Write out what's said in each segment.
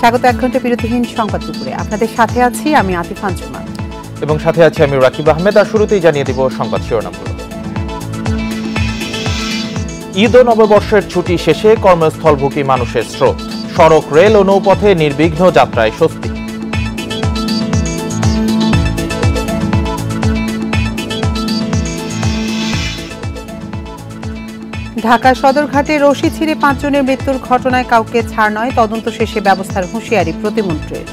স্বাগত 1 ঘন্টা বিরতিহীন সংবাদ দুপুরে। আপনাদের সাথে আছি আমি আতিফ আঞ্জুমান এবং সাথে আছি আমি রাকিব আহমেদ। আর শুরুতেই জানিয়ে দেব সংবাদ শিরোনামগুলো। ঈদ ও নববর্ষের ছুটি শেষে কর্মস্থলভুকি মানুষের স্রোত, সড়ক, রেল ও নৌপথে নির্বিঘ্ন যাত্রায় স্বস্তি। ঢাকা সদরঘাটে রশি ছিঁড়ে 5 জনের মৃত্যুর ঘটনায় কাউকে ছাড় নয়, তদন্ত শেষে ব্যবস্থার হুঁশিয়ারি প্রতিমন্ত্রীর।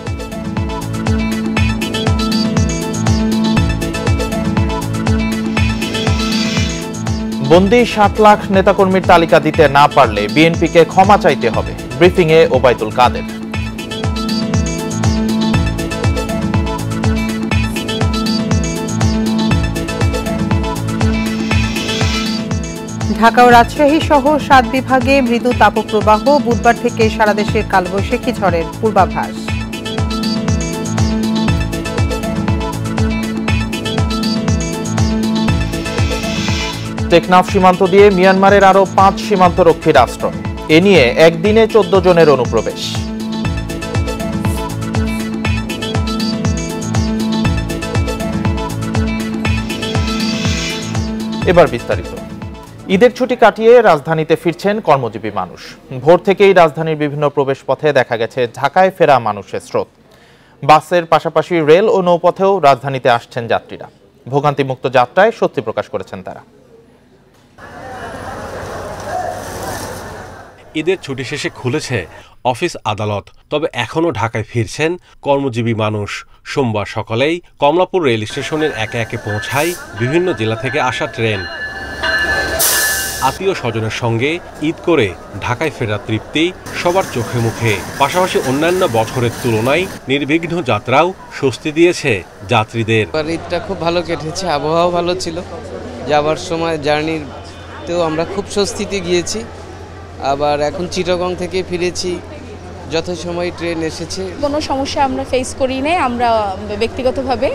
বন্দী 7 লাখ নেতাকর্মীর তালিকা দিতে না পারলে বিএনপিকে ক্ষমা চাইতে হবে, ব্রিফিংয়ে ওবায়দুল কাদের। ঢাকা ও রাজশাহী সহ 7 বিভাগে মৃদু তাপপ্রবাহ, বুধবার থেকে সারা দেশে কালবৈশাখী ঝড়ের পূর্বাভাস। টেকনাফ সীমান্ত দিয়ে মিয়ানমারের আরো 5 সীমান্তরক্ষীর আশ্রয়, এ নিয়ে একদিনে 14 জনের অনুপ্রবেশ। এবার বিস্তারিত। ঈদের ছুটি কাটিয়ে রাজধানীতে ফিরছেন কর্মজীবী মানুষ। ভোর থেকেই রাজধানীর বিভিন্ন প্রবেশ পথে দেখা গেছে ঢাকায় ফেরা মানুষের স্রোত। বাসের পাশাপাশি রেল ও নৌপথেও রাজধানীতে আসছেন যাত্রীরা। ভোগান্তিমুক্ত যাত্রায় স্বস্তি প্রকাশ করেছেন তারা। ঈদের ছুটি শেষে খুলেছে অফিস আদালত, তবে এখনও ঢাকায় ফিরছেন কর্মজীবী মানুষ। সোমবার সকালেই কমলাপুর রেল স্টেশনের একে একে পৌঁছায় বিভিন্ন জেলা থেকে আসা ট্রেন। আত্মীয় স্বজনের সঙ্গে ঈদ করে ঢাকায় ফেরার তৃপ্তি সবার চোখে মুখে। পাশাপাশি অন্যান্য বছরের তুলনায় নির্বিঘ্ন যাত্রাও স্বস্তি দিয়েছে যাত্রীদের। ঈদটা খুব ভালো কেটেছে, আবহাওয়া ভালো ছিল, যাবার সময় জার্নিতেও আমরা খুব স্বস্তিতে গিয়েছি। আবার এখন চিটাগং থেকে ফিরেছি, যথাসময়ে ট্রেন এসেছে, কোনো সমস্যা আমরা ফেস করি নাই। আমরা ব্যক্তিগতভাবে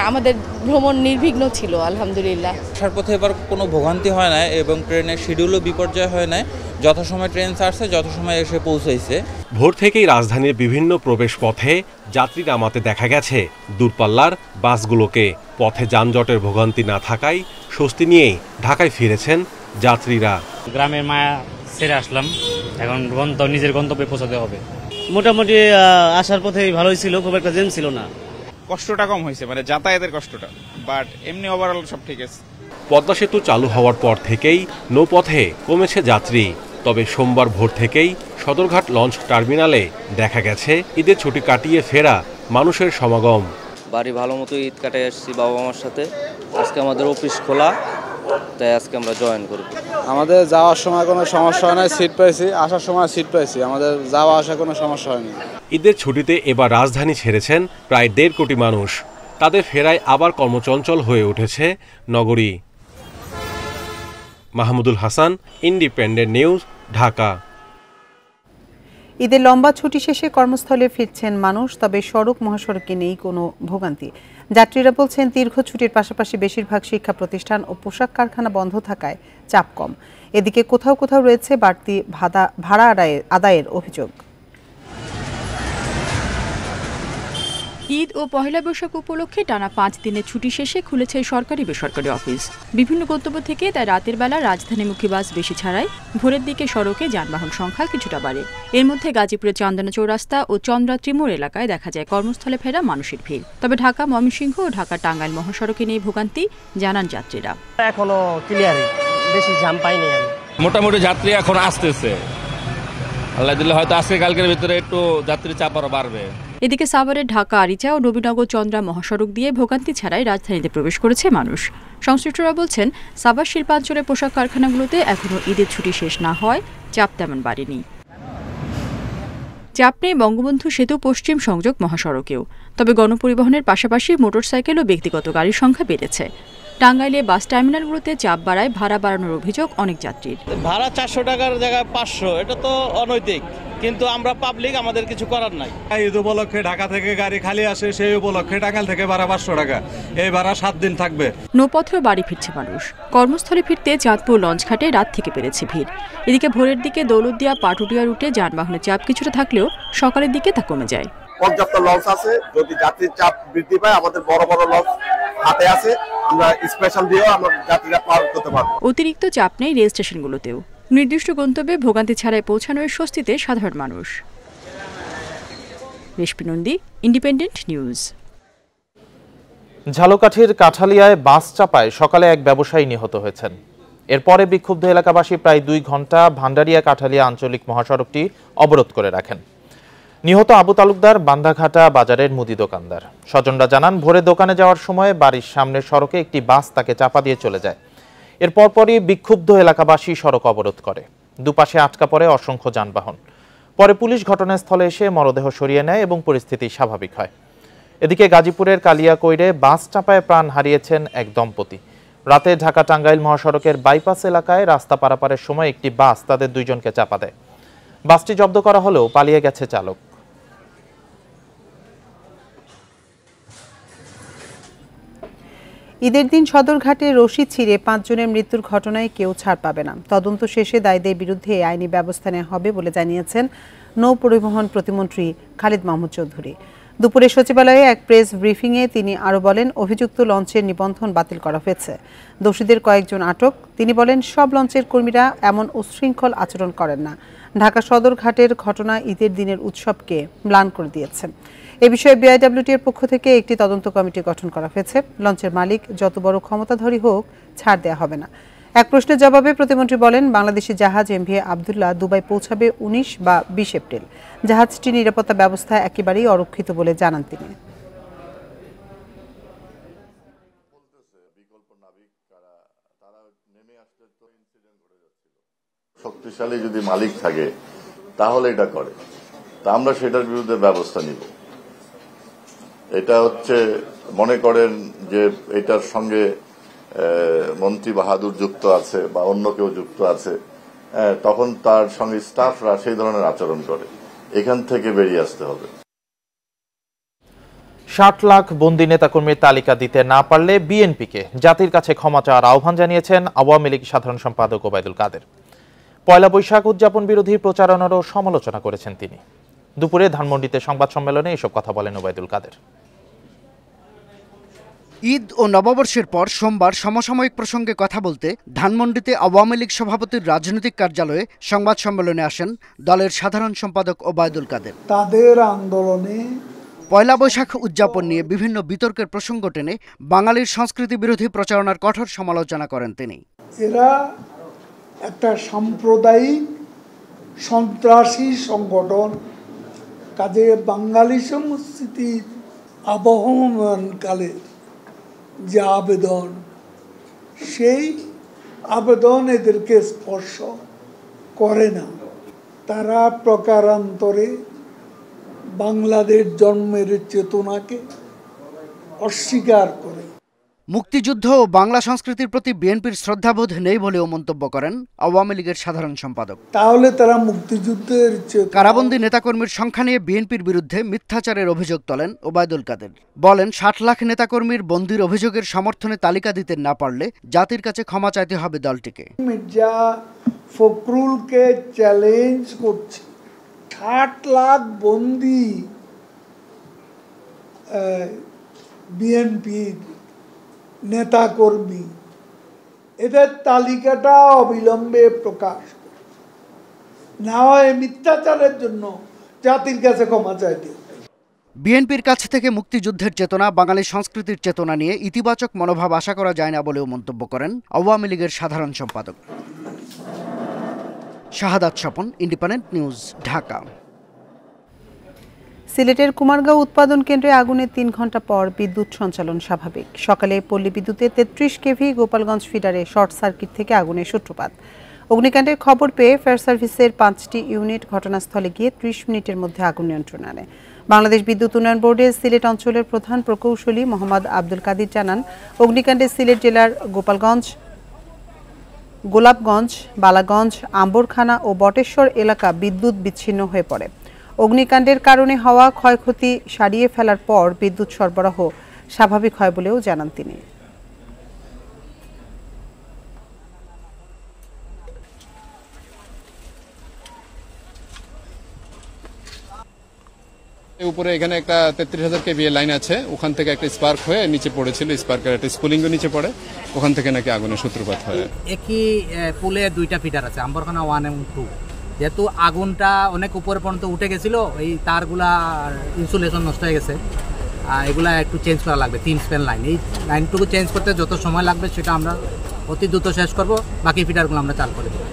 আমাদের ভ্রমণ নির্বিঘ্ন ছিল আলহামদুলিল্লাহ। আসার পথে এবার কোনো ভোগান্তি হয় না এবং ট্রেনের শিডিউলও বিপর্যয় হয় না। যথাসময় ট্রেন ছাড়ছে, যথাসময় এসে পৌঁছাইছে। ভোর থেকেই রাজধানীর বিভিন্ন প্রবেশ পথে যাত্রী নামাতে দেখা গেছে দূরপাল্লার বাসগুলোকে। পথে যানজটের ভোগান্তি না থাকায় স্বস্তি নিয়েই ঢাকায় ফিরেছেন যাত্রীরা। গ্রামের মায়া ছেড়ে আসলাম, এখন নিজের গন্তব্যে পৌঁছাতে হবে। মোটামুটি আসার পথে ভালোই ছিল, খুব একটা জ্যাম ছিল না। কষ্টটা কম হয়েছে, মানে যাতায়াতের কষ্টটা, বাট এমনি ওভারঅল সব ঠিক আছে। পদ্মা সেতু চালু হওয়ার পর থেকেই নৌপথে কমেছে যাত্রী, তবে সোমবার ভোর থেকেই সদরঘাট লঞ্চ টার্মিনালে দেখা গেছে ঈদের ছুটি কাটিয়ে ফেরা মানুষের সমাগম। বাড়ি ভালো মতো ঈদ কাটাই আসছি বাবা মার সাথে। আজকে আমাদের অফিস খোলা, তাই আজকে আমরা জয়েন করব। আমাদের যাওয়ার সময় কোনো সমস্যা হয় না, সিট পাইছি, আসার সময় সিট পাইছি, আমাদের যাওয়া আসা কোনো সমস্যা হয়নি। ঈদের ছুটিতে এবার রাজধানী ছেড়েছেন প্রায় 1.5 কোটি মানুষ। তাদের ফেরায় আবার কর্মচঞ্চল হয়ে উঠেছে নগরী। Mahmudul Hasan, independent news, Dhaka. ঈদের লম্বা ছুটি শেষে কর্মস্থলে ফিরছেন মানুষ, তবে সড়ক মহাসড়কে নেই কোনো ভোগান্তি। যাত্রীরা বলছেন দীর্ঘ ছুটির পাশাপাশি বেশিরভাগ শিক্ষা প্রতিষ্ঠান ও পোশাক কারখানা বন্ধ থাকায় চাপ কম। এদিকে কোথাও কোথাও রয়েছে বাড়তি ভাড়া আদায়ের অভিযোগ। ঈদ ও পহেলা বৈশাখ উপলক্ষে টানা 5 দিনের ছুটি শেষে খুলেছে সরকারি বেসরকারি অফিস। বিভিন্ন গন্তব্য থেকে তাই রাতের বেলা রাজধানীমুখী বাস বেশি ছাড়ায় ভোরের দিকে সড়কে যানবাহন সংখ্যা কিছুটা বাড়ে। এর মধ্যে গাজীপুরের চান্দনা চৌরাস্তা ও চন্দ্রা ত্রিমোড় এলাকায় দেখা যায় কর্মস্থলে ফেরা মানুষের ভিড়। তবে ঢাকা, ময়মনসিংহ ও ঢাকা টাঙ্গাইল মহাসড়কে নেই ভোগান্তি, জানান যাত্রীরা। এখনো ক্লিয়ার, বেশি জ্যাম পাইনি আমি। মোটামুটি যাত্রী এখন আসতেছে, আল্লাহ দিলে হয়তো আজকে কালকের ভিতরে একটু যাত্রী চাপ আরো বাড়বে। এদিকে সাভারের ঢাকা আরিচা ও নবীনগর চন্দ্রা মহাসড়ক দিয়ে ভোগান্তি ছাড়াই রাজধানীতে প্রবেশ করেছে মানুষ। সংশ্লিষ্টরা বলছেন সাভার শিল্পাঞ্চলের পোশাক কারখানাগুলোতে এখনও ঈদের ছুটি শেষ না হয় চাপ তেমন বাড়েনি। চাপ নেই বঙ্গবন্ধু সেতু পশ্চিম সংযোগ মহাসড়কেও, তবে গণপরিবহনের পাশাপাশি মোটরসাইকেল ও ব্যক্তিগত গাড়ির সংখ্যা বেড়েছে। টাঙ্গাইলে বাস টার্মিনালগুলোতে চাপ বাড়ায় ভাড়া বাড়ানোর অভিযোগ অনেক যাত্রীর। ভাড়া 400 টাকার জায়গায় 500, এটা তো অনৈতিক, কিন্তু আমরা পাবলিক, আমাদের কিছু করার নাই। ঈদ উপলক্ষে ঢাকা থেকে গাড়ি খালি আসে, সেই উপলক্ষে টাঙ্গাইল থেকে ভাড়া 500 টাকা, এই ভাড়া 7 দিন থাকবে। নৌপথেও বাড়ি ফিরছে মানুষ। কর্মস্থলে ফিরতে চাঁদপুর লঞ্চঘাটে রাত থেকে বেড়েছে ভিড়। এদিকে ভোরের দিকে দৌলতদিয়া পাটুরিয়া রুটে যানবাহনের চাপ কিছুটা থাকলেও সকালের দিকে তা কমে যায়। পর্যাপ্ত লঞ্চ আছে, যদি যাত্রীর চাপ বৃদ্ধি পায় আমাদের বড় বড় লঞ্চ হাতে আছে, আমরা স্পেশাল দিয়েও আমরা যাত্রীরা পার করতে পারবো। অতিরিক্ত চাপ নেই রেল স্টেশনগুলোতেও। নির্দিষ্ট গন্তব্যে ভোগান্তি ছাড়াই পৌঁছানোর স্বস্তিতে সাধারণ মানুষ। রেশমি নন্দী, ইন্ডিপেন্ডেন্ট নিউজ। ঝালকাঠির কাঠালিয়ায় বাস চাপায় সকালে এক ব্যবসায়ী নিহত হয়েছেন। এরপরে বিক্ষুব্ধ এলাকাবাসী প্রায় 2 ঘন্টা ভান্ডারিয়া কাঠালিয়া আঞ্চলিক মহাসড়কটি অবরোধ করে রাখেন। নিহত আবু তালুকদার বান্দাঘাটা বাজারের মুদি দোকানদার। স্বজনরা জানান, ভোরে দোকানে যাওয়ার সময় বাড়ির সামনের সড়কে একটি বাস তাকে চাপা দিয়ে চলে যায়। এর পরপরই বিক্ষুব্ধ এলাকাবাসী সড়ক অবরোধ করে। দুপাশে আটকা পড়ে অসংখ্য যানবাহন। পরে পুলিশ ঘটনাস্থলে এসে মরদেহ সরিয়ে নেয় এবং পরিস্থিতি স্বাভাবিক হয়। এদিকে গাজীপুরের কালিয়াকৈরে বাস চাপায় প্রাণ হারিয়েছেন এক দম্পতি। রাতে ঢাকা টাঙ্গাইল মহাসড়কের বাইপাস এলাকায় রাস্তা পারাপারের সময় একটি বাস তাদের 2 জনকে চাপা দেয়। বাসটি জব্দ করা হলেও পালিয়ে গেছে চালক। ঈদের দিন সদরঘাটে রশি ছিঁড়ে 5 জনের মৃত্যুর ঘটনায় কেউ ছাড় পাবে না। তদন্ত শেষে দায়ীদের বিরুদ্ধে আইনি ব্যবস্থা নেওয়া হবে বলে জানিয়েছেন নৌ পরিবহন প্রতিমন্ত্রী খালিদ মাহমুদ চৌধুরী। দুপুরে সচিবালয়ে এক প্রেস ব্রিফিংয়ে তিনি আরও বলেন, অভিযুক্ত লঞ্চের নিবন্ধন বাতিল করা হয়েছে। দোষীদের কয়েকজন আটক। তিনি বলেন, সব লঞ্চের কর্মীরা এমন উচ্ছৃঙ্খল আচরণ করেন না। ঢাকা সদরঘাটের ঘটনা ঈদের দিনের উৎসবকে ম্লান করে দিয়েছে। এ বিষয়ে বিআইডব্লিউটির পক্ষ থেকে একটি তদন্ত কমিটি গঠন করা হয়েছে। লঞ্চের মালিক যত বড় ক্ষমতাধরী হোক, ছাড় দেয়া হবে না। এক প্রশ্নের জবাবে প্রতিমন্ত্রী বলেন, বাংলাদেশি জাহাজ এমভি আবদুল্লাহ দুবাই পৌঁছাবে 19 বা 20 এপ্রিল। জাহাজটির নিরাপত্তা ব্যবস্থা একেবারেই অরক্ষিত বলে জানান তিনি। শক্তিশালী যদি মালিক থাকে তাহলে এটা করে, তা আমরা সেটার বিরুদ্ধে ব্যবস্থা নিব। এটা হচ্ছে মনে করেন যে এটার সঙ্গে মন্ত্রী বাহাদুর যুক্ত আছে বা অন্য কেউ যুক্ত আছে, তখন তার সঙ্গে স্টাফরা সেই ধরনের আচরণ করে। এখান থেকে বেরিয়ে আসতে হবে। 60 লাখ বন্দী নেতাকর্মীর তালিকা দিতে না পারলে বিএনপিকে জাতির কাছে ক্ষমা চাওয়ার আহ্বান জানিয়েছেন আওয়ামী লীগ সাধারণ সম্পাদক ওবায়দুল কাদের। পয়লা বৈশাখ উদযাপন বিরোধী প্রচারণারও সমালোচনা করেছেন তিনি। দুপুরে ধানমন্ডিতে সংবাদ সম্মেলনে এসব কথা বলেন ওবায়দুল কাদের। ঈদ ও নববর্ষের পর সোমবার সমসাময়িক প্রসঙ্গে কথা বলতে ধানমন্ডিতে আওয়ামী লীগ সভাপতির রাজনৈতিক কার্যালয়ে সংবাদ সম্মেলনে আসেন দলের সাধারণ সম্পাদক ওবায়দুল কাদের। তাদের আন্দোলনে পয়লা বৈশাখ উদযাপন নিয়ে বিভিন্ন বিতর্কের প্রসঙ্গ টেনে বাঙালির সংস্কৃতি বিরোধী প্রচারণার কঠোর সমালোচনা করেন তিনি। এরা একটা সাম্প্রদায়িক সন্ত্রাসী সংগঠন, কাজে বাঙালি সংস্কৃতির আবহমানকালে যে আবেদন, সেই আবেদন এদেরকে স্পর্শ করে না। তারা প্রকারান্তরে বাংলাদেশ জন্মের চেতনাকে অস্বীকার করে। মুক্তিযুদ্ধ ও বাংলা সংস্কৃতির প্রতি বিএনপির শ্রদ্ধাবোধ নেই বলেও মন্তব্য করেন আওয়ামী লীগের সাধারণ সম্পাদক। তাহলে তারা মুক্তিযুদ্ধের কারাবন্দী নেতাকর্মীর সংখ্যা নিয়ে বিএনপির বিরুদ্ধে মিথ্যাচারের অভিযোগ তোলেন ওবায়দুল কাদের। বলেন, 60 লাখ নেতাকর্মীর বন্দির অভিযোগের সমর্থনে তালিকা দিতে না পারলে জাতির কাছে ক্ষমা চাইতে হবে দলটিকে। মির্জা ফখরুলকে চ্যালেঞ্জ করছে, 60 লাখ বন্দি বিএনপির নেতাকর্মী, এদের তালিকাটা অবিলম্বে প্রকাশ না হয় মিথ্যাচারের জন্য জাতির কাছে ক্ষমা চাইতে। বিএনপির কাছ থেকে মুক্তিযুদ্ধের চেতনা, বাঙালি সংস্কৃতির চেতনা নিয়ে ইতিবাচক মনোভাব আশা করা যায় না বলেও মন্তব্য করেন আওয়ামী লীগের সাধারণ সম্পাদক। শাহাদাত স্বপন, ইন্ডিপেন্ডেন্ট নিউজ, ঢাকা। সিলেটের কুমারগাঁও উৎপাদন কেন্দ্রে আগুনের 3 ঘণ্টা পর বিদ্যুৎ সঞ্চালন স্বাভাবিক। সকালে পল্লী বিদ্যুতের 33 কেভি গোপালগঞ্জ ফিডারে শর্ট সার্কিট থেকে আগুনের সূত্রপাত। অগ্নিকাণ্ডের খবর পেয়ে ফায়ার সার্ভিসের 5টি ইউনিট ঘটনাস্থলে গিয়ে 30 মিনিটের মধ্যে আগুন নিয়ন্ত্রণে আনে। বাংলাদেশ বিদ্যুৎ উন্নয়ন বোর্ডের সিলেট অঞ্চলের প্রধান প্রকৌশলী মোহাম্মদ আব্দুল কাদির জানান, অগ্নিকাণ্ডে সিলেট জেলার গোলাপগঞ্জ, বালাগঞ্জ, আম্বরখানা ও বটেশ্বর এলাকা বিদ্যুৎ বিচ্ছিন্ন হয়ে পড়ে। অগ্নিকাণ্ডের কারণে হওয়া ক্ষয়ক্ষতি সারিয়ে ফেলার পর বিদ্যুৎ সরবরাহ স্বাভাবিক হয় বলেও জানান তিনি। উপরে এখানে একটা 33,000 kVA লাইন আছে, ওখান থেকে একটা স্পার্ক হয়ে নিচে পড়েছিল, স্পার্কের একটা স্পুলিংও নিচে পড়ে, ওখান থেকে নাকি আগুনের সূত্রপাত হয়। একই পুলে 2টা ফিডার আছে, আম্বরখানা 1 এবং 2। যেহেতু আগুনটা অনেক উপরে পর্যন্ত উঠে গেছিল, এই তারগুলা ইনসুলেশন নষ্ট হয়ে গেছে, এগুলা একটু চেঞ্জ করা লাগবে। 3 স্প্যান লাইন, এই লাইনটুকু চেঞ্জ করতে যত সময় লাগবে সেটা আমরা অতি দ্রুত শেষ করব, বাকি ফিডারগুলো আমরা চালু করে দেব।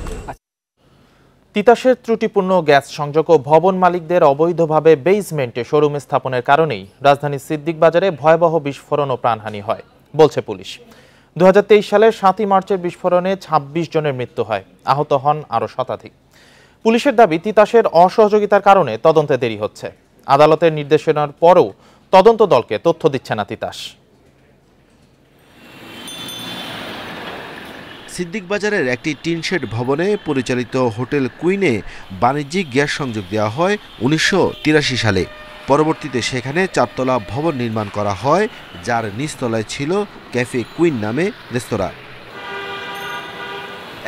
তিতাসের ত্রুটিপূর্ণ গ্যাস সংযোগ ও ভবন মালিকদের অবৈধভাবে বেসমেন্টে শোরুম স্থাপনের কারণেই রাজধানীর সিদ্দিক বাজারে ভয়াবহ বিস্ফোরণ ও প্রাণহানি হয় বলছে পুলিশ। 2023 সালের 7 মার্চের বিস্ফোরণে 26 জনের মৃত্যু হয়, আহত হন আরও শতাধিক। পুলিশের দাবি, তিতাসের অসহযোগিতার কারণে তদন্তে দেরি হচ্ছে। আদালতের নির্দেশনার পরও তদন্ত দলকে তথ্য দিচ্ছে না তিতাস। সিদ্দিক বাজারের একটি টিনশেড ভবনে পরিচালিত হোটেল কুইনে বাণিজ্যিক গ্যাস সংযোগ দেওয়া হয় 1983 সালে। পরবর্তীতে সেখানে 4 তলা ভবন নির্মাণ করা হয়, যার নিচতলায় ছিল ক্যাফে কুইন নামে রেস্তোরাঁ।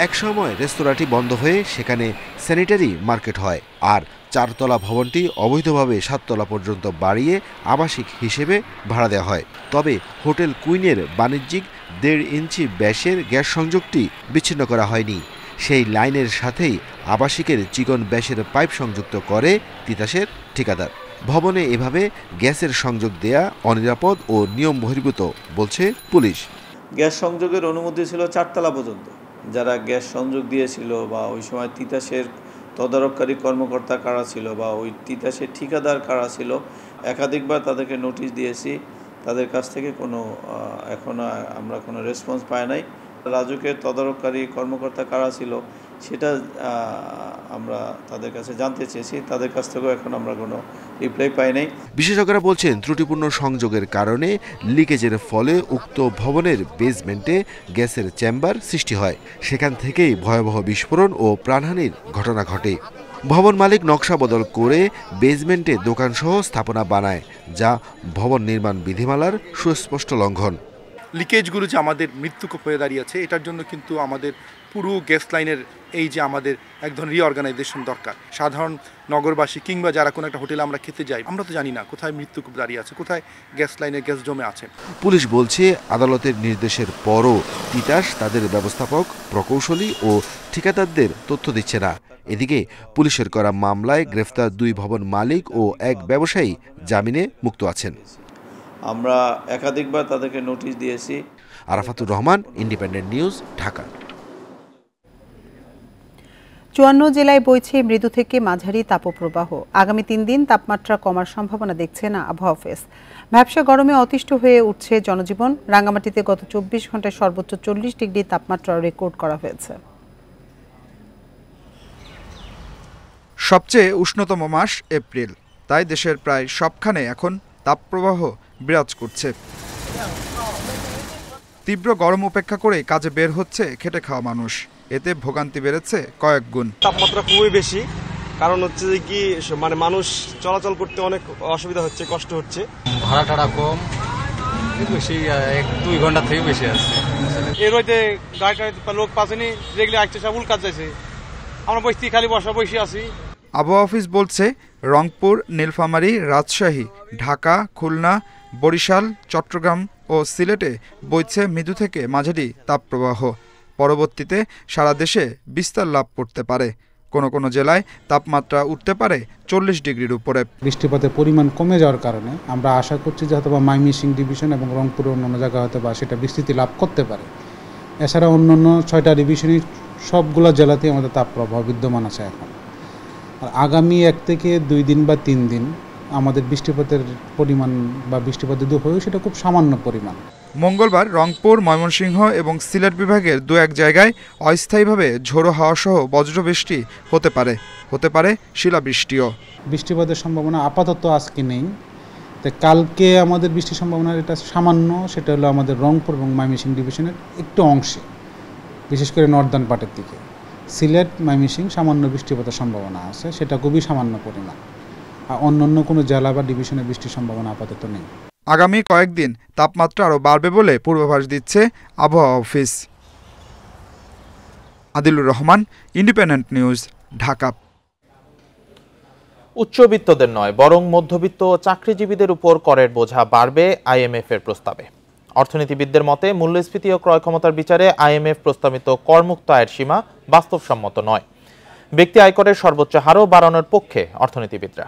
একসময় রেস্তোরাঁটি বন্ধ হয়ে সেখানে স্যানিটারি মার্কেট হয়, আর 4 তলা ভবনটি অবৈধভাবে 7 তলা পর্যন্ত বাড়িয়ে আবাসিক হিসেবে ভাড়া দেওয়া হয়। তবে হোটেল কুইনের বাণিজ্যিক 1.5 ইঞ্চি ব্যাসের গ্যাস সংযোগটি বিচ্ছিন্ন করা হয়নি। সেই লাইনের সাথেই আবাসিকের চিকন ব্যাসের পাইপ সংযুক্ত করে তিতাসের ঠিকাদার। ভবনে এভাবে গ্যাসের সংযোগ দেয়া অনিরাপদ ও নিয়ম বহির্ভূত বলছে পুলিশ। গ্যাস সংযোগের অনুমতি ছিল 4 তলা পর্যন্ত। যারা গ্যাস সংযোগ দিয়েছিল বা ওই সময় তিতাসের তদারককারী কর্মকর্তা কারা ছিল বা ওই তিতাসের ঠিকাদার কারা ছিল, একাধিকবার তাদেরকে নোটিশ দিয়েছি। তাদের কাছ থেকে এখনো আমরা কোনো রেসপন্স পাই নাই। রাজুকের তদারককারী কর্মকর্তা কারা ছিল সেটা আমরা তাদের কাছে জানতে চেয়েছি, তাদের কাছ থেকেও এখন আমরা কোনো রিপ্লাই পাই নাই। বিশেষজ্ঞরা বলছেন, ত্রুটিপূর্ণ সংযোগের কারণে লিকেজের ফলে উক্ত ভবনের বেসমেন্টে গ্যাসের চেম্বার সৃষ্টি হয়। সেখান থেকেই ভয়াবহ বিস্ফোরণ ও প্রাণহানির ঘটনা ঘটে। ভবন মালিক নকশা বদল করে বেসমেন্টে দোকানসহ স্থাপনা বানায়, যা ভবন নির্মাণ বিধিমালার সুস্পষ্ট লঙ্ঘন। লিকেজগুলো যে আমাদের মৃত্যুকূপ হয়ে দাঁড়িয়েছে, এটার জন্য কিন্তু আমাদের পুরো গ্যাস লাইনের এই যে আমাদের এক ধরনের রিঅর্গানাইজেশন দরকার। সাধারণ নগরবাসী কিংবা যারা কোনো একটা হোটেলে আমরা খেতে যাই, আমরা তো জানি না কোথায় মৃত্যুকূপ দাঁড়িয়ে আছে, কোথায় গ্যাস লাইনের গ্যাস জমে আছে। পুলিশ বলছে, আদালতের নির্দেশের পরও তিতাস তাদের ব্যবস্থাপক, প্রকৌশলী ও ঠিকাদারদের তথ্য দিচ্ছে না। এদিকে পুলিশের করা মামলায় গ্রেফতার 2 ভবন মালিক ও 1 ব্যবসায়ী জামিনে মুক্ত আছেন। আমরা একাধিকবার তাদেরকে নোটিশ দিয়েছি। Arafatur Rahman, independent news, Dhaka. 54 জেলায় বইছে মৃদু থেকে মাঝারি তাপপ্রবাহ। আগামী 3 দিন তাপমাত্রা কমার সম্ভাবনা দেখছে না আবহাওয়া অফিস। ভ্যাপসা গরমে অতিষ্ঠ হয়ে উঠছে জনজীবন। রাঙ্গামাটিতে গত 24 ঘন্টায় সর্বোচ্চ 40 ডিগ্রি তাপমাত্রা রেকর্ড করা হয়েছে। সবচেয়ে উষ্ণতম মাস এপ্রিল, তাই দেশের প্রায় সবখানে এখন তাপপ্রবাহ বিরাজ করছে। তীব্র গরম উপেক্ষা করে কাজে বের হচ্ছে খেটে খাওয়া মানুষ। এতে ভোগান্তি বেড়েছে কয়েক গুণ। তাপমাত্রা খুবই বেশি, কারণ হচ্ছে যে কি মানুষ চলাচল করতে অনেক অসুবিধা হচ্ছে, কষ্ট হচ্ছে। ভাড়া টাড়া কম, বেশি 1-2 ঘন্টা থেকে বেশি আছে। এর হইতে গাড়ি লোক পাচ্ছেনি, যেগুলো আসছে সব উল্কাত যাচ্ছে, আমরা বসছি খালি বসে আছি। আবহাওয়া অফিস বলছে, রংপুর, নীলফামারী, রাজশাহী, ঢাকা, খুলনা, বরিশাল, চট্টগ্রাম ও সিলেটে বইছে মৃদু থেকে মাঝারি তাপপ্রবাহ। পরবর্তীতে সারা দেশে বিস্তার লাভ করতে পারে। কোনো কোনো জেলায় তাপমাত্রা উঠতে পারে 40 ডিগ্রির উপরে। বৃষ্টিপাতের পরিমাণ কমে যাওয়ার কারণে আমরা আশা করছি যে হয়তো ময়মনসিংহ ডিভিশন এবং রংপুরের অন্যান্য জায়গা হয়তো বা সেটা বিস্তৃতি লাভ করতে পারে। এছাড়া অন্যান্য 6টা ডিভিশনের সবগুলো জেলাতেই আমাদের তাপপ্রবাহ বিদ্যমান আছে এখন। আর আগামী 1 থেকে 2 দিন বা 3 দিন আমাদের বৃষ্টিপাতের পরিমাণ বা বৃষ্টিপাত যদি হয়েও সেটা খুব সামান্য পরিমাণ। মঙ্গলবার রংপুর, ময়মনসিংহ এবং সিলেট বিভাগের দু এক জায়গায় অস্থায়ীভাবে ঝোড়ো হাওয়াসহ বজ্রবৃষ্টি হতে পারে শিলাবৃষ্টিও। বৃষ্টিপাতের সম্ভাবনা আপাতত আজকে নেই, তো কালকে আমাদের বৃষ্টির সম্ভাবনা এটা সামান্য, সেটা হলো আমাদের রংপুর এবং ময়মনসিংহ ডিভিশনের একটু অংশে, বিশেষ করে নর্দার্ন পার্টের দিকে। সিলেট, ময়মনসিংহ সামান্য বৃষ্টিপাতের সম্ভাবনা আছে, সেটা খুবই সামান্য পরিমাণ। আর অন্য কোনো জেলা বা ডিভিশনে বৃষ্টির সম্ভাবনা আপাতত নেই। আগামী কয়েকদিন তাপমাত্রা আরও বাড়বে বলে পূর্বাভাস দিচ্ছে আবহাওয়া office. Adilur Rahman, independent news, Dhaka. উচ্চবিত্তদের নয় বরং মধ্যবিত্ত ও চাকরিজীবীদের উপর করের বোঝা বাড়বে আইএমএফ এর প্রস্তাবে। অর্থনীতিবিদদের মতে মূল্যস্ফীতি ও ক্রয় ক্ষমতার বিচারে আইএমএফ প্রস্তাবিত করমুক্ত আয়ের সীমা বাস্তবসম্মত নয়। ব্যক্তি আয়করের সর্বোচ্চ হারও বাড়ানোর পক্ষে অর্থনীতিবিদরা।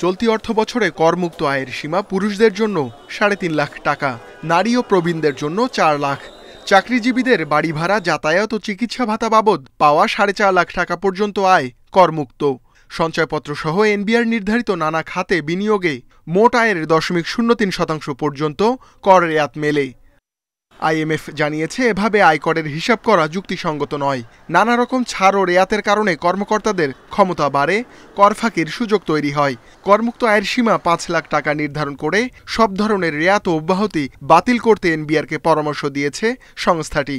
চলতি অর্থ বছরে করমুক্ত আয়ের সীমা পুরুষদের জন্য 3.5 লাখ টাকা, নারী ও প্রবীণদের জন্য 4 লাখ। চাকরিজীবীদের বাড়ি ভাড়া, যাতায়াত ও চিকিৎসা ভাতা বাবদ পাওয়া 4.5 লাখ টাকা পর্যন্ত আয় করমুক্ত। সঞ্চয়পত্র সহ এনবিআর নির্ধারিত নানা খাতে বিনিয়োগে মোট আয়ের 0.03% পর্যন্ত কর রেয়াত মেলে। আইএমএফ জানিয়েছে এভাবে আয়করের হিসাব করা যুক্তিসঙ্গত নয়। নানা রকম ছাড় ও রেয়াতের কারণে কর্মকর্তাদের ক্ষমতা বাড়ে, কর ফাঁকির সুযোগ তৈরি হয়। করমুক্ত আয়ের সীমা 5 লাখ টাকা নির্ধারণ করে সব ধরনের রেয়াত ও অব্যাহতি বাতিল করতে এনবিআরকে পরামর্শ দিয়েছে সংস্থাটি।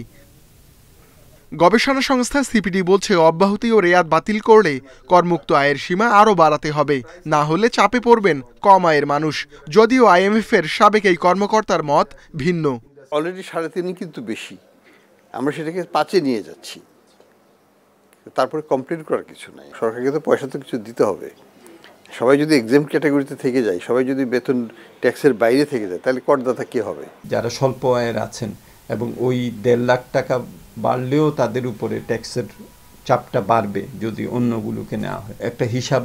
গবেষণা সংস্থা সিপিডি বলছে অব্যাহতি ও রেয়াত বাতিল করলে করমুক্ত আয়ের সীমা আরও বাড়াতে হবে, না হলে চাপে পড়বেন কম আয়ের মানুষ। যদিও আইএমএফের সাবেক এই কর্মকর্তার মত ভিন্ন। অলরেডি 3.5 কিন্তু বেশি, আমরা সেটাকে 5-এ নিয়ে যাচ্ছি, তারপরে কমপ্লেন করার কিছু নাই। সরকারকে তো পয়সা তো কিছু দিতে হবে। সবাই যদি এক্সাম ক্যাটাগরিতে থেকে যায়, সবাই যদি বেতন ট্যাক্সের বাইরে থেকে যায়, তাহলে করদাতা কে হবে? যারা স্বল্প আয়ের আছেন এবং ওই 1.5 লাখ টাকা বাড়লেও তাদের উপরে ট্যাক্সের চাপটা বাড়বে যদি অন্যগুলোকে নেওয়া হয়। একটা হিসাব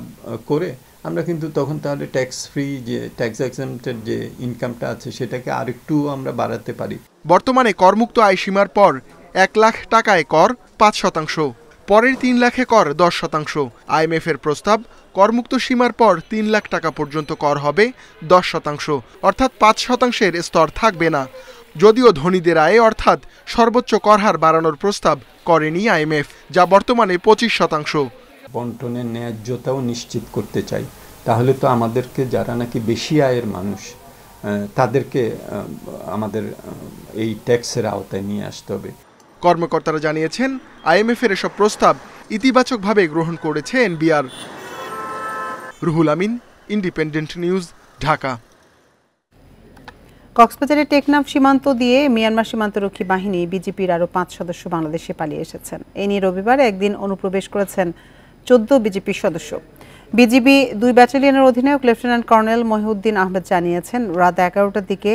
করে আমরা কিন্তু তখন তাহলে ট্যাক্স ফ্রি যে ট্যাক্স এক্সাম্পটেড যে ইনকামটা আছে সেটাকে আরেকটু আমরা বাড়াতে পারি। বর্তমানে করমুক্ত আয় সীমার পর 1 লাখ টাকায় কর 5%, পরের 3 লাখে কর 10%। আইএমএফ এর প্রস্তাব করমুক্ত সীমার পর 3 লাখ টাকা পর্যন্ত কর হবে 10%, অর্থাৎ 5%-এর স্তর থাকবে না। যদিও ধনীদের আয়ে অর্থাৎ সর্বোচ্চ কর হার বাড়ানোর প্রস্তাব করেনি আইএমএফ, যা বর্তমানে 25%। বন্টনের ন্যায্যতাও নিশ্চিত করতে চাই, তাহলে তো আমাদেরকে যারা নাকি বেশি আয়ের মানুষ তাদেরকে আমাদের এই ট্যাক্সের আওতায় নিয়ে আসতে হবে। কর্মকর্তারা জানিয়েছেন আইএমএফ এর এসব প্রস্তাব ইতিবাচকভাবে গ্রহণ করেছে NBR. Ruhul Amin, independent news, Dhaka. কক্সবাজারের টেকনাফ সীমান্ত দিয়ে মিয়ানমার সীমান্তরক্ষী বাহিনী বিজিপির আরও 5 সদস্য বাংলাদেশে পালিয়ে এসেছেন। এ নিয়ে রবিবার একদিন অনুপ্রবেশ করেছেন 14 বিজিপির সদস্য। বিজিবি 2 ব্যাটালিয়নের অধিনায়ক লেফটেন্যান্ট কর্নেল মহিউদ্দিন আহমেদ জানিয়েছেন, রাত 11টার দিকে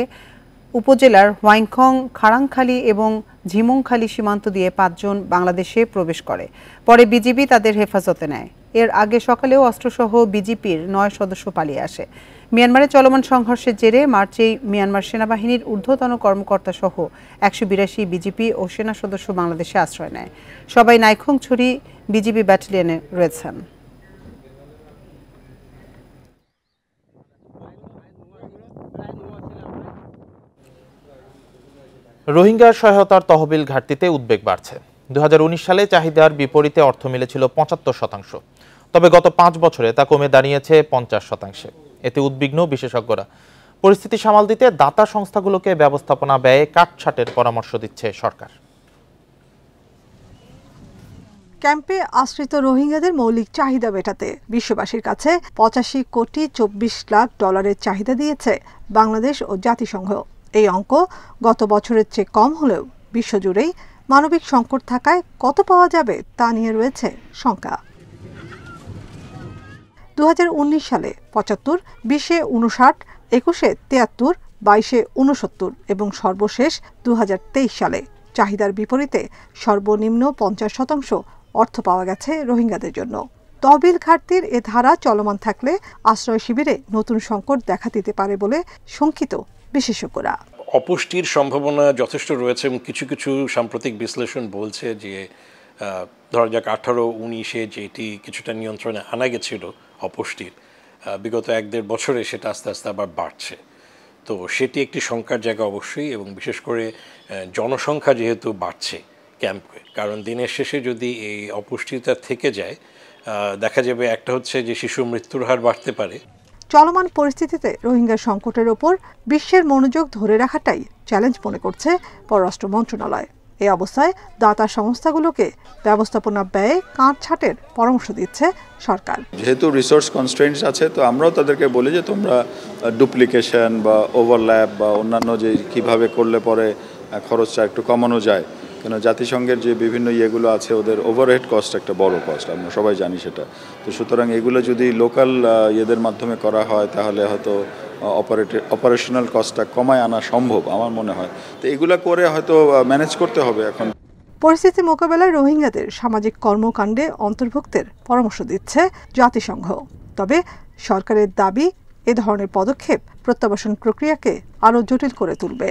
উপজেলার হোয়াইংখং, খাড়াংখালী এবং ঝিমংখালী সীমান্ত দিয়ে 5 জন বাংলাদেশে প্রবেশ করে। পরে বিজিবি তাদের হেফাজতে নেয়। এর আগে সকালেও অস্ত্রসহ বিজিপির 9 সদস্য পালিয়ে আসে। মিয়ানমারে চলমান সংঘর্ষের জেরে মার্চেই মিয়ানমার সেনাবাহিনীর ঊর্ধ্বতন কর্মকর্তা সহ 182 বিজিপি ও সেনা সদস্য বাংলাদেশে আশ্রয় নেয়। সবাই নাইখংছড়ি বিজিবি ব্যাটালিয়নে রয়েছেন। রোহিঙ্গা সহায়তার তহবিল ঘাটতিতে উদ্বেগ বাড়ছে। 2019 সালে চাহিদার বিপরীতে অর্থ মিলেছিল 75%, তবে গত 5 বছরে তা কমে দাঁড়িয়েছে 50%। এতে উদ্বিগ্ন বিশেষজ্ঞরা। পরিস্থিতি সামাল দিতে দাতা সংস্থাগুলোকে ব্যবস্থাপনা ব্যয়ে কাটছাটের পরামর্শ দিচ্ছে সরকার। ক্যাম্পে আশ্রিত রোহিঙ্গাদের মৌলিক চাহিদা মেটাতে বিশ্ববাসীর কাছে 85 কোটি 24 লাখ ডলারের চাহিদা দিয়েছে বাংলাদেশ ও জাতিসংঘ। এই অঙ্ক গত বছরের চেয়ে কম হলেও বিশ্বজুড়েই মানবিক সংকট থাকায় কত পাওয়া যাবে তা নিয়ে রয়েছে শঙ্কা। 2019 সালে 75, 20-এ 59, 21-এ 73, 22-এ 69 এবং সর্বশেষ 2023 সালে চাহিদার বিপরীতে সর্বনিম্ন 50% অর্থ পাওয়া গেছে রোহিঙ্গাদের জন্য। তহবিল ঘাটতির এ ধারা চলমান থাকলে আশ্রয় শিবিরে নতুন সংকট দেখা দিতে পারে বলে শঙ্কিত বিশেষজ্ঞরা। অপুষ্টির সম্ভাবনা যথেষ্ট রয়েছে এবং কিছু কিছু সাম্প্রতিক বিশ্লেষণ বলছে যে ধরা যাক 18-19-এ যেটি কিছুটা নিয়ন্ত্রণে আনা গেছিল অপুষ্টির, বিগত 1-1.5 বছরে সেটা আস্তে আস্তে আবার বাড়ছে। তো সেটি একটি শঙ্কার জায়গা অবশ্যই, এবং বিশেষ করে জনসংখ্যা যেহেতু বাড়ছে ক্যাম্পে, কারণ দিনের শেষে যদি এই অপুষ্টিটা থেকে যায়, দেখা যাবে একটা হচ্ছে যে শিশু মৃত্যুর হার বাড়তে পারে। চলমান পরিস্থিতিতে রোহিঙ্গা সংকটের ওপর বিশ্বের মনোযোগ ধরে রাখাটাই চ্যালেঞ্জ মনে করছে পররাষ্ট্র মন্ত্রণালয়। এই অবস্থায় দাতা সংস্থাগুলোকে ব্যবস্থাপনা ব্যয়ে কাটছাঁটের পরামর্শ দিচ্ছে সরকার। যেহেতু রিসোর্স কনস্ট্রেন্টস আছে, তো আমরাও তাদেরকে বলি যে তোমরা ডুপ্লিকেশন বা ওভারল্যাপ বা অন্যান্য যে কিভাবে করলে পরে খরচটা একটু কমানো যায়, কেন জাতিসংঘের যে বিভিন্ন ইয়েগুলো আছে ওদের ওভারহেড কস্ট একটা বড় কস্ট, আমরা সবাই জানি সেটা। তো সুতরাং এগুলো যদি লোকাল ইয়েদের মাধ্যমে করা হয় তাহলে হয়তো অপারেশনাল কস্টটা কমায় আনা সম্ভব আমার মনে হয়। তো এগুলো করে হয়তো ম্যানেজ করতে হবে। এখন পরিস্থিতি মোকাবেলায় রোহিঙ্গাদের সামাজিক কর্মকাণ্ডে অন্তর্ভুক্তের পরামর্শ দিচ্ছে জাতিসংঘ। তবে সরকারের দাবি এ ধরনের পদক্ষেপ প্রত্যাবাসন প্রক্রিয়াকে আরও জটিল করে তুলবে।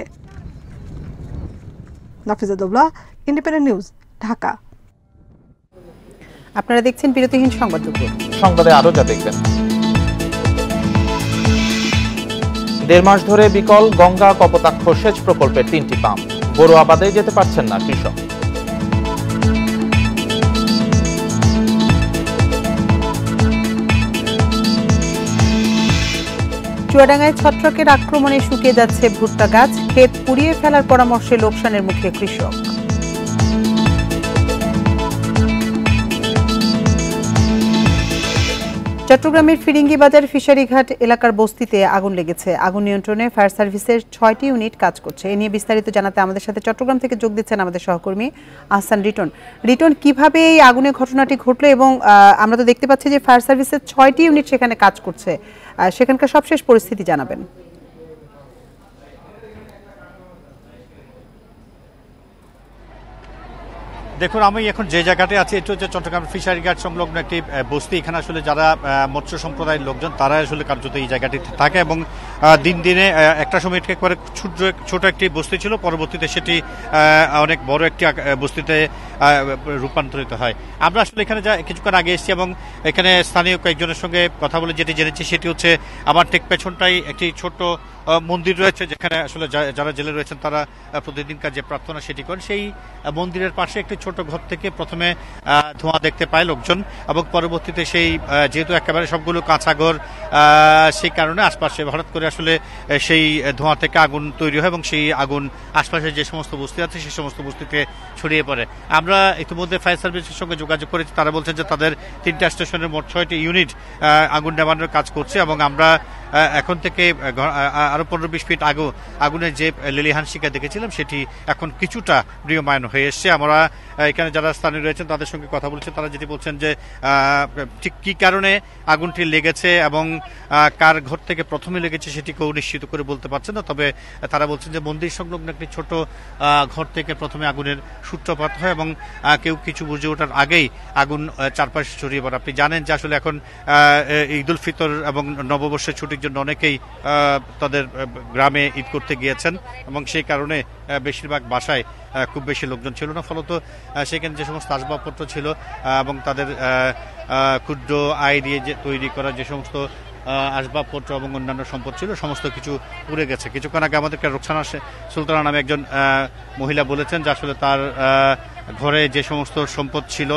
Nafiza Daula, independent news, Dhaka. আপনারা দেখছেন বিরতিহীন সংবাদ দুপুর। সংবাদে আরো যা দেখবেন, 1.5 মাস ধরে বিকল গঙ্গা কপোতাক্ষ সেচ প্রকল্পের 3টি পাম্প, বড় আবাদে যেতে পারছেন না কৃষক। চুয়াডাঙ্গায় ছত্রাকের আক্রমণে শুকিয়ে যাচ্ছে ভুট্টা গাছ, ক্ষেত পুড়িয়ে ফেলার পরামর্শে লোকসানের মুখে কৃষক। চট্টগ্রামের ফিরিঙ্গি বাজার ফিশারিঘাট এলাকার বস্তিতে আগুন লেগেছে। আগুন নিয়ন্ত্রণে ফায়ার সার্ভিসের 6টি ইউনিট কাজ করছে। এ নিয়ে বিস্তারিত জানাতে আমাদের সাথে চট্টগ্রাম থেকে যোগ দিচ্ছেন আমাদের সহকর্মী আহসান রিটন। রিটন, কিভাবে এই আগুনের ঘটনাটি ঘটলো এবং আমরা তো দেখতে পাচ্ছি যে ফায়ার সার্ভিসের 6টি ইউনিট সেখানে কাজ করছে, সেখানকার সবশেষ পরিস্থিতি জানাবেন। দেখুন, আমি এখন যে জায়গাতে আছি এটা হচ্ছে চট্টগ্রাম ফিশারি ঘাট সংলগ্ন একটি বস্তি। এখানে আসলে যারা মৎস্য সম্প্রদায়ের লোকজন তারা আসলে কার্যত এই জায়গাটিতে থাকে, এবং দিন দিনে একটা সময় একবারে ছোট একটি বস্তি ছিল, পরবর্তীতে সেটি অনেক বড় একটি বস্তিতে রূপান্তরিত হয়। আমরা আসলে এখানে কিছুক্ষণ আগে এসেছি এবং এখানে স্থানীয় কয়েকজনের সঙ্গে কথা বলে যেটি জেনেছি সেটি হচ্ছে আমার ঠিক পেছনটাই একটি ছোট্ট মন্দির রয়েছে, যেখানে আসলে যারা জেলে রয়েছেন তারা প্রতিদিনকার যে প্রার্থনা সেটি করেন। সেই মন্দিরের পাশে একটি ছোট ঘর থেকে প্রথমে ধোঁয়া দেখতে পায় লোকজন, এবং পরবর্তীতে সেই যেহেতু একেবারে সবগুলো কাঁচা ঘর, সেই কারণে আশপাশে হঠাৎ করে আসলে সেই ধোঁয়া থেকে আগুন তৈরি হয়, এবং সেই আগুন আশপাশে যে সমস্ত বস্তি আছে সেই সমস্ত বস্তিতে ছড়িয়ে পড়ে। আমরা ইতিমধ্যে ফায়ার সার্ভিসের সঙ্গে যোগাযোগ করেছি, তারা বলছেন যে তাদের 3টা স্টেশনের মোট 6টি ইউনিট আগুন নেভানোর কাজ করছে, এবং আমরা এখন থেকে আরো 15-20 ফিট আগেও আগুনের যে লেলিহান শিকা দেখেছিলাম সেটি এখন কিছুটা ম্রিয়মায়ন হয়ে এসছে। আমরা এখানে যারা স্থানীয় রয়েছেন তাদের সঙ্গে কথা বলছি, তারা যেটি বলছেন যে ঠিক কী কারণে আগুনটি লেগেছে এবং কার ঘর থেকে প্রথমে লেগেছে সেটি কেউ নিশ্চিত করে বলতে পারছেন না। তবে তারা বলছেন যে মন্দির সংলগ্ন একটি ছোট ঘর থেকে প্রথমে আগুনের সূত্রপাত হয়, এবং কেউ কিছু বুঝে ওঠার আগেই আগুন চারপাশে ছড়িয়ে পড়ে। আপনি জানেন যে আসলে এখন ঈদ উল ফিতর এবং নববর্ষের ছুটির জন্য অনেকেই তাদের গ্রামে ঈদ করতে গিয়েছেন, এবং সেই কারণে বেশিরভাগ বাসায় খুব বেশি লোকজন ছিল না। ফলত সেখানে যে সমস্ত আসবাবপত্র ছিল এবং তাদের ক্ষুদ্র আয় দিয়ে যে তৈরি করা যে সমস্ত আসবাবপত্র এবং অন্যান্য সম্পদ ছিল সমস্ত কিছু পুড়ে গেছে। কিছুক্ষণ আগে আমাদেরকে রোকসানা সুলতানা নামে একজন মহিলা বলেছেন যে আসলে তার ঘরে যে সমস্ত সম্পদ ছিল,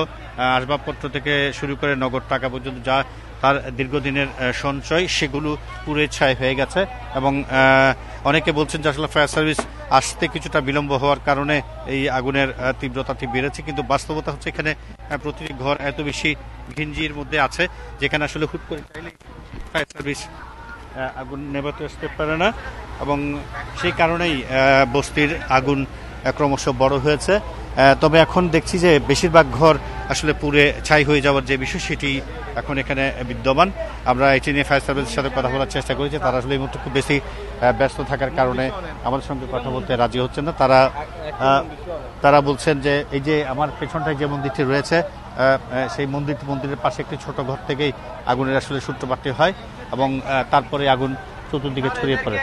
আসবাবপত্র থেকে শুরু করে নগদ টাকা পর্যন্ত যা তার দীর্ঘদিনের সঞ্চয়, সেগুলো পুড়ে ছাই হয়ে গেছে। এবং অনেকে বলছেন যে আসলে ফায়ার সার্ভিস আসতে কিছুটা বিলম্ব হওয়ার কারণে এই আগুনের তীব্রতাটি বেড়েছে, কিন্তু বাস্তবতা হচ্ছে এখানে প্রতিটি ঘর এত বেশি ঘিঞ্জির মধ্যে আছে যেখানে আসলে হুট করে চাইলে ফায়ার সার্ভিস আগুন নেভাতে আসতে পারে না, এবং সেই কারণেই বস্তির আগুন ক্রমশ বড় হয়েছে। তবে এখন দেখছি যে বেশিরভাগ ঘর আসলে পুড়ে ছাই হয়ে যাওয়ার যে বিষয় সেটি এখন এখানে বিদ্যমান। আমরা এটি নিয়ে ফায়ার সার্ভিসের সাথে কথা বলার চেষ্টা করেছি, তারা আসলে এই মুহূর্তে খুব বেশি ব্যস্ত থাকার কারণে আমাদের সঙ্গে কথা বলতে রাজি হচ্ছেন না। তারা বলছেন যে এই যে আমার পেছনটায় যে মন্দিরটি রয়েছে সেই মন্দিরের পাশে একটি ছোট ঘর থেকেই আগুনের আসলে সূত্রপাতটি হয়, এবং তারপরে আগুন চতুর্দিকে ছড়িয়ে পড়ে।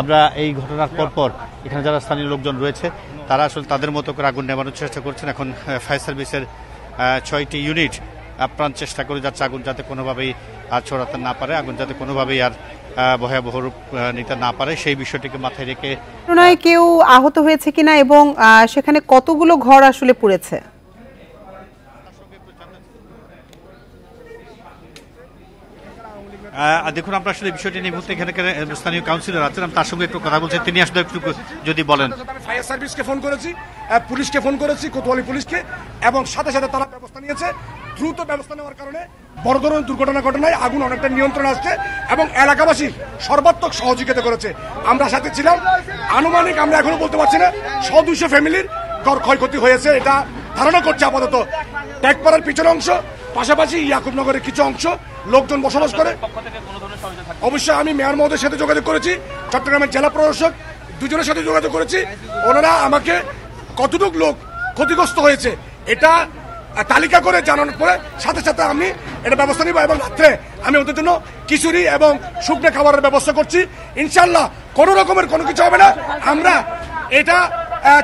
আমরা এই ঘটনার পরপর এখানে যারা স্থানীয় লোকজন রয়েছে তারা আসলে তাদের মতো করে আগুন নেভানোর চেষ্টা করছেন। এখন ফায়ার সার্ভিসের 6টি ইউনিট আপ্রাণ চেষ্টা করে যাচ্ছে আগুন যাতে কোনোভাবেই ছড়াতে না পারে, আগুন যাতে কোনোভাবেই আর ভয়াবহ রূপ নিতে না পারে সেই বিষয়টিকে মাথায় রেখে। কেউ আহত হয়েছে কিনা এবং সেখানে কতগুলো ঘর আসলে পুড়েছে? দেখুন, আমরা আসলে বিষয়টি নিয়ে মুহূর্তে এখানে স্থানীয় কাউন্সিলর আছেন, তার সঙ্গে একটু কথা বলছেন, তিনি আসলে একটু যদি বলেন। ফায়ার সার্ভিসকে ফোন করেছি, পুলিশকে ফোন করেছি, কোতোয়ালি পুলিশকে, এবং সাথে সাথে তারা ব্যবস্থা নিয়েছে। দ্রুত ব্যবস্থা নেওয়ার কারণে বড় ধরনের দুর্ঘটনা ঘটনায় আগুন অনেকটা নিয়ন্ত্রণ আসছে এবং এলাকাবাসী সর্বাত্মক সহযোগিতা করেছে। আমরা সাথে ছিলাম। আনুমানিক আমরা এখনো বলতে পারছি না 100-200 ফ্যামিলির ঘর ক্ষয়ক্ষতি হয়েছে এটা ধারণা করছে আপাতত। ট্যাগপাড়ার পিছনের অংশ, পাশাপাশি ইয়াকুবনগরের কিছু অংশ লোকজন বসবাস করে। অবশ্যই আমি মেয়র মহোদয়ের সাথে যোগাযোগ করেছি, চট্টগ্রামের জেলা প্রশাসক দুজনের সাথে যোগাযোগ করেছি। ওনারা আমাকে কতটুকু লোক ক্ষতিগ্রস্ত হয়েছে এটা তালিকা করে জানানোর পরে সাথে সাথে আমি এটা ব্যবস্থা নিব এবং রাত্রে আমি ওদের জন্য খিচুড়ি এবং শুকনো খাবারের ব্যবস্থা করছি। ইনশাল্লাহ কোনো রকমের কোনো কিছু হবে না। আমরা এটা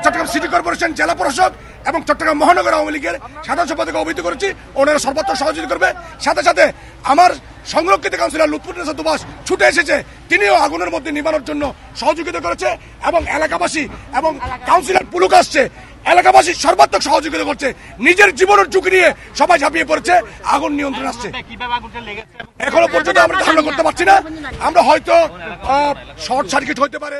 চট্টগ্রাম সিটি কর্পোরেশন, জেলা প্রশাসক এবং চট্টগ্রাম মহানগর আওয়ামী লীগের সাধারণ সম্পাদক অবহিত করেছি, ওনারা সর্বাত্মক সহযোগিতা করবে। সাথে সাথে আমার সংরক্ষিত কাউন্সিলর লুৎফুন্নেসা দুবাস ছুটে এসেছে, তিনিও আগুনের মধ্যে নিবানোর জন্য সহযোগিতা করেছে এবং এলাকাবাসী এবং কাউন্সিলর পুলুক আসছে, এলাকাবাসী সর্বাত্মক সহযোগিতা করছে। নিজের জীবনের ঝুঁকি নিয়ে সবাই ঝাঁপিয়ে পড়েছে, আগুন নিয়ন্ত্রণ আসছে। এখনো পর্যন্ত আমরা ধারণা করতে পারছি না, আমরা হয়তো শর্ট সার্কিট হতে পারে।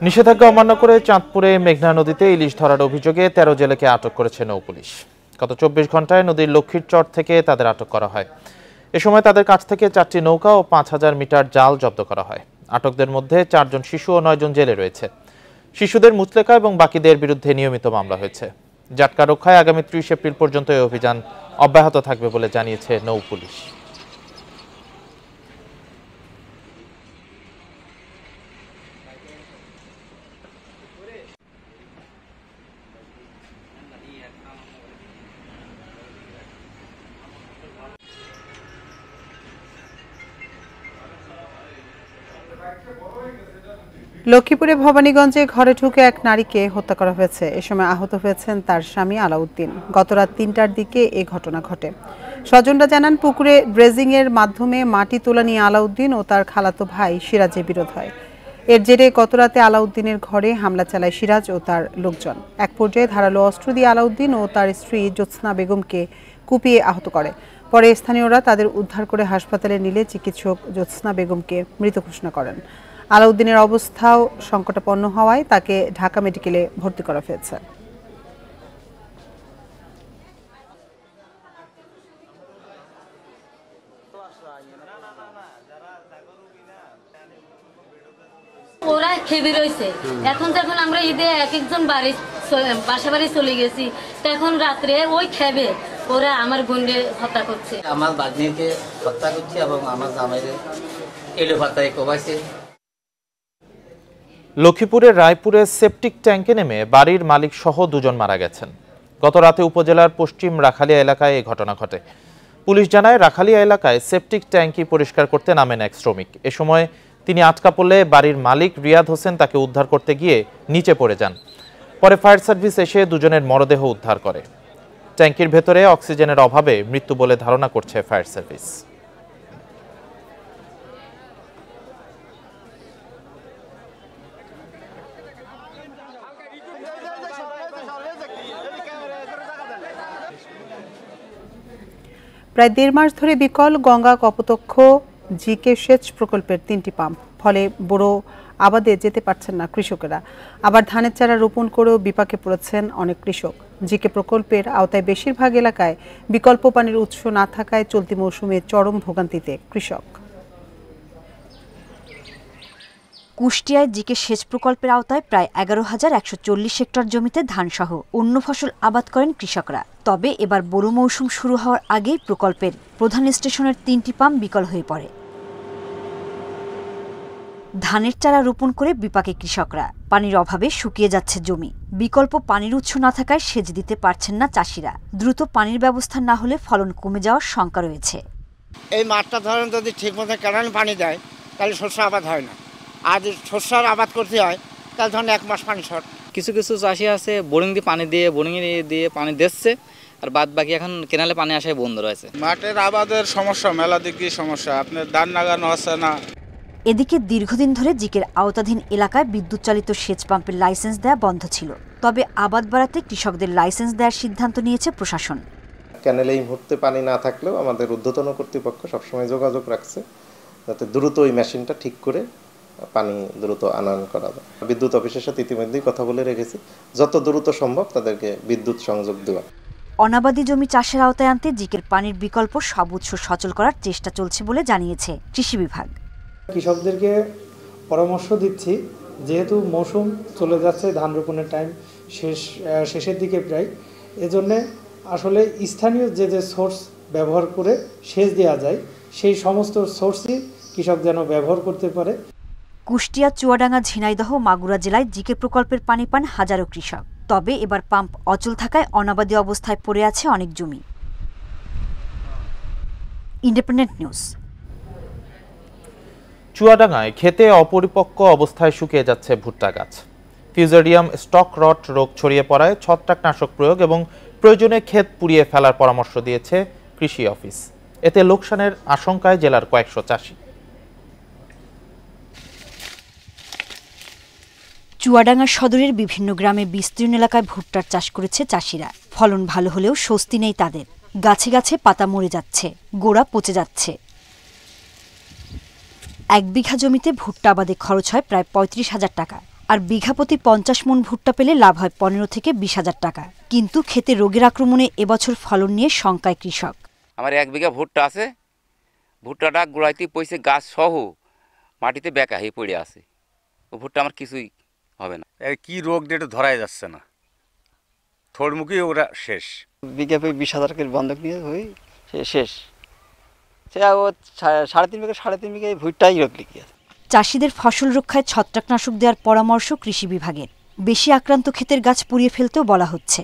নিষেধাজ্ঞা অমান্য করে চাঁদপুরে মেঘনা নদীতে ইলিশ ধরার অভিযোগে 13 জেলেকে আটক করেছে নৌপুলিশ। গত 24 ঘন্টায় নদীর লক্ষ্মীর চর থেকে তাদের আটক করা হয়। এ সময় তাদের কাছ থেকে 4টি নৌকা ও 5000 মিটার জাল জব্দ করা হয়। আটকদের মধ্যে 4 জন শিশু ও 9 জন জেলে রয়েছে। শিশুদের মুচলেকা এবং বাকিদের বিরুদ্ধে নিয়মিত মামলা হয়েছে। জাটকা রক্ষায় আগামী 30 এপ্রিল পর্যন্ত এই অভিযান অব্যাহত থাকবে বলে জানিয়েছে নৌপুলিশ। লক্ষ্মীপুরে ভবানীগঞ্জে ঘরে ঢুকে এক নারীকে হত্যা করা হয়েছে। এ সময় আহত হয়েছেন তার স্বামী আলাউদ্দিন। গতরাত 3টার দিকে এই ঘটনা ঘটে। স্বজনরা জানান, পুকুরে ড্রেজিং এর মাধ্যমে মাটি তোলা নিয়ে আলাউদ্দিন ও তার খালাতো ভাই সিরাজের বিরোধ হয়। এর জেরে গতরাতে আলাউদ্দিনের ঘরে হামলা চালায় সিরাজ ও তার লোকজন। এক পর্যায়ে ধারালো অস্ত্র দিয়ে আলাউদ্দিন ও তার স্ত্রী জ্যোৎস্না বেগমকে কুপিয়ে আহত করে। পরে স্থানীয়রা তাদের উদ্ধার করে হাসপাতালে নিলে চিকিৎসক জ্যোৎস্না বেগমকে মৃত ঘোষণা করেন। আলাউদ্দিনের অবস্থাও সংকটাপন্ন হওয়ায় তাকে ঢাকা মেডিকেলে ভর্তি করা হয়েছে। ওরা খেবি রয়েছে। এখন যখন আমরা ঈদে এক একজন বাসা বাড়ি চলে গেছি, তখন রাত্রে ওই খেবে ওরা আমার বোনকে হত্যা করছে, আমার বাগ্নিকে হত্যা করছে এবং আমার জামাইকে এলো হত্যায় কোবাইছে। লক্ষ্মীপুরের রায়পুরে সেপটিক ট্যাঙ্কে নেমে বাড়ির মালিক সহ 2 জন মারা গেছেন। গত রাতে উপজেলার পশ্চিম রাখালিয়া এলাকায় এই ঘটনা ঘটে। পুলিশ জানায়, রাখালিয়া এলাকায় সেপটিক ট্যাঙ্কি পরিষ্কার করতে নামেন এক শ্রমিক। এ সময় তিনি আটকা পড়লে বাড়ির মালিক রিয়াদ হোসেন তাকে উদ্ধার করতে গিয়ে নিচে পড়ে যান। পরে ফায়ার সার্ভিস এসে 2 জনের মরদেহ উদ্ধার করে। ট্যাঙ্কির ভেতরে অক্সিজেনের অভাবে মৃত্যু বলে ধারণা করছে ফায়ার সার্ভিস। প্রায় 1.5 মাস ধরে বিকল গঙ্গা কপোতক্ষ জিকে সেচ প্রকল্পের 3টি পাম্প। ফলে বড় আবাদে যেতে পারছেন না কৃষকেরা। আবার ধানের চারা রোপণ করেও বিপাকে পড়েছেন অনেক কৃষক। জিকে প্রকল্পের আওতায় বেশিরভাগ এলাকায় বিকল্প পানির উৎস না থাকায় চলতি মৌসুমে চরম ভোগান্তিতে কৃষক। কুষ্টিয়ায় জিকে সেচ প্রকল্পের আওতায় প্রায় 11,140 হেক্টর জমিতে ধানসহ অন্য ফসল আবাদ করেন কৃষকরা। তবে এবার বোরো মৌসুম শুরু হওয়ার আগেই প্রকল্পের প্রধান স্টেশনের 3টি পাম্প বিকল হয়ে পড়ে। ধানের চারা রোপণ করে বিপাকে কৃষকরা। পানির অভাবে শুকিয়ে যাচ্ছে জমি। বিকল্প পানির উৎস না থাকায় সেচ দিতে পারছেন না চাষিরা। দ্রুত পানির ব্যবস্থা না হলে ফলন কমে যাওয়ার শঙ্কা রয়েছে। এই মাঠটা ধরেন যদি ঠিকমতো কেনাল পানি দেয় তাহলে শস্য আবাদ হয় না। আর যদি শস্যের আবাদ করতে হয় তাহলে ধরেন 1 মাস পানি শর্ট। কিছু কিছু চাষি আছে বোরিং দিয়ে পানি দিচ্ছে, আর বাদ বাকি এখন কেনালে পানি আসায় বন্ধ রয়েছে। মাঠের আবাদের সমস্যা, মেলা দিকে সমস্যা, আপনার ধান লাগানো হচ্ছে না। এদিকে দীর্ঘদিন ধরে জিকের আওতাধীন এলাকায় বিদ্যুৎ চালিত সেচ পাম্পের লাইসেন্স দেওয়া বন্ধ ছিল। তবে আবাদ বাড়াতে কৃষকদের লাইসেন্স দেওয়ার সিদ্ধান্ত নিয়েছে প্রশাসন। ক্যানেলে এই মুহূর্তে পানি না থাকলেও আমাদের ঊর্ধ্বতন কর্তৃপক্ষ সবসময় যোগাযোগ রাখছে যাতে দ্রুত ওই মেশিনটা ঠিক করে পানি দ্রুত আনয়ন করা যায়। বিদ্যুৎ অফিসের সাথে ইতিমধ্যেই কথা বলে রেখেছি, যত দ্রুত সম্ভব তাদেরকে বিদ্যুৎ সংযোগ দেওয়া। অনাবাদি জমি চাষের আওতায় আনতে জিকের পানির বিকল্প সব উৎস সচল করার চেষ্টা চলছে বলে জানিয়েছে কৃষি বিভাগ। কৃষকদেরকে পরামর্শ দিচ্ছি, যেহেতু মৌসুম চলে যাচ্ছে, ধান রোপণের টাইম শেষের দিকে প্রায়, এজন্যে আসলে স্থানীয় যে সোর্স ব্যবহার করে সেচ দেওয়া যায় সেই সমস্ত সোর্সই কৃষক যেন ব্যবহার করতে পারে। কুষ্টিয়া, চুয়াডাঙ্গা, ঝিনাইদহ, মাগুরা জেলায় জিকে প্রকল্পের পানি পান হাজারো কৃষক। তবে এবার পাম্প অচল থাকায় অনাবাদি অবস্থায় পড়ে আছে অনেক জমি। Independent news. চুয়াডাঙ্গায় খেতে অপরিপক্ক অবস্থায় শুকিয়ে যাচ্ছে ভুট্টা গাছ। ফিউজেরিয়াম স্টক রট রোগ ছড়িয়ে পড়ায় ছত্রাকনাশক প্রয়োগ এবং প্রয়োজনে ক্ষেত পুড়িয়ে ফেলার পরামর্শ দিয়েছে কৃষি অফিস। এতে লোকসানের আশঙ্কায় জেলার কয়েকশো চাষি। চুয়াডাঙ্গা সদরের বিভিন্ন গ্রামে বিস্তীর্ণ এলাকায় ভুট্টার চাষ করেছে চাষিরা। ফলন ভালো হলেও স্বস্তি নেই তাদের। গাছে গাছে পাতা মরে যাচ্ছে, গোড়া পচে যাচ্ছে। 1 বিঘা জমিতে ভুট্টা আবাদে খরচ হয় প্রায় 35,000 টাকা, আর বিঘা প্রতি 50 মণ ভুট্টা পেলে লাভ হয় 15 থেকে 20,000 টাকা। কিন্তু খেতে রোগের আক্রমণে এবছর ফলন নিয়ে শঙ্কায় কৃষক। আমার 1 বিঘা ভুট্টা আছে, ভুট্টাটা গোড়াইতে পয়সে গাছ সহ মাটিতে বেঁকা হয়ে পড়ে আছে। ও ভুট্টা আমার কিছুই হবে না। কি রোগ দিয়ে ধরাই যাচ্ছে না, থোড়মুখী ওরা শেষ। বিঘা 20,000 করে বন্ধক নিয়ে হই শেষ। সে 3.5 বিঘা ভুট্টাই রোগ লিখে আছে। চাষিদের ফসল রক্ষায় ছত্রাকনাশক দেওয়ার পরামর্শ কৃষি বিভাগের। বেশি আক্রান্ত ক্ষেতের গাছ পুড়িয়ে ফেলতেও বলা হচ্ছে।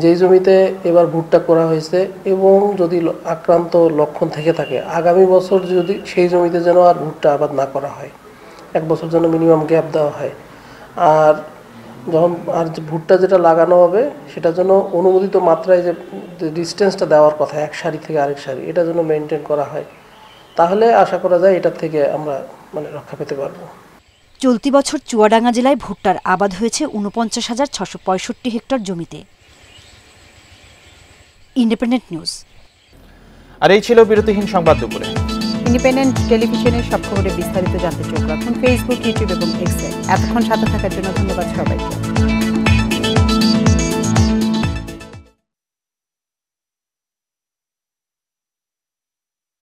যেই জমিতে এবার ভুট্টা করা হয়েছে এবং যদি আক্রান্ত লক্ষণ থেকে থাকে, আগামী বছর যদি সেই জমিতে যেন আর ভুট্টা আবাদ না করা হয়, 1 বছর যেন মিনিমাম গ্যাপ দেওয়া হয়। আর যখন ভুট্টা যেটা লাগানো হবে সেটার জন্য অনুমোদিত মাত্রায় যে ডিস্টেন্সটা দেওয়ার কথা, 1 সারি থেকে আরেক সারি, এটা যেন মেনটেন করা হয়। তাহলে আশা করা যায় এটার থেকে আমরা রক্ষা পেতে পারবো। চলতি বছর চুয়াডাঙ্গা জেলায় ভুট্টার আবাদ হয়েছে 49,665 হেক্টর জমিতে। Independent news. আর এই ছিল বিরতিহীন সংবাদ দুপুরে। ইন্ডিপেন্ডেন্ট টেলিভিশনের সব খবরে বিস্তারিত জানতে চোখ রাখুন ফেসবুক, ইউটিউব এবং এক্সে। এতক্ষণ সাথে থাকার জন্য ধন্যবাদ সবাইকে।